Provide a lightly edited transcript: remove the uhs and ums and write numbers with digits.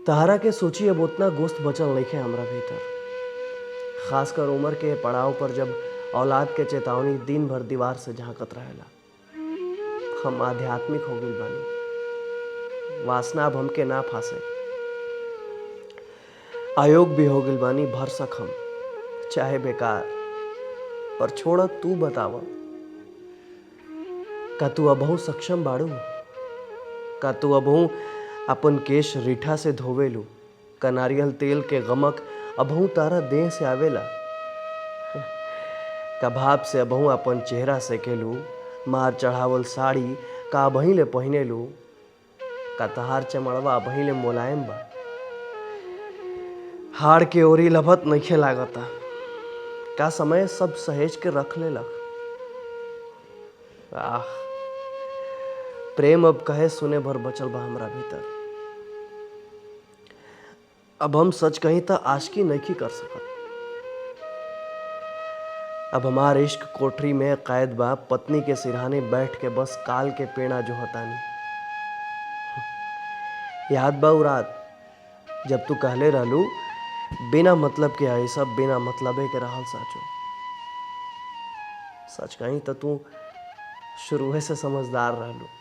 तहरा के सोची अब उतना गोश्त बचल नइखे हमरा भीतर। खासकर उम्र के पड़ाव पर जब औलाद के चेतावनी दिन भर दीवार से झांकत रहेला। हम आध्यात्मिक हो गइल बानी, वासना अब हमके ना फांसे। अयोग भी हो गइल बानी भरसक हम, चाहे बेकार। और छोड़ तू बताव, का तू अबहू सक्षम बाड़ू? का तू अबहू अपन केश रीठा से धोवेलू? का नारियल तेल के गमक अबहू तारा देह से आवेला? का भाप से अबहू अपन चेहरा सेकेलू? मार चढ़ावल साड़ी का अबही ले पहिनेलू? का तहार चमड़वा अबही ले मुलायम बा? हाड़ के ओरी लभत नइखे लागता। का समय सब सहेज के रख लेलक? आह, प्रेम अब कहे सुने भर बचल बा हमरा भीतर। अब हम सच कहीं त आशिकी नइखी कर सकत। अब हमार इश्क कोठरी में कैद बा, पत्नी के सिरहाने बैठ के बस काल के पेड़ा जोहतानी। याद बा उ रात जब तू कहले रहलू, बिना मतलब के आई सब बिना मतलबे के रहल साचो। सच कहीं त तू शुरुए से समझदार रहलू।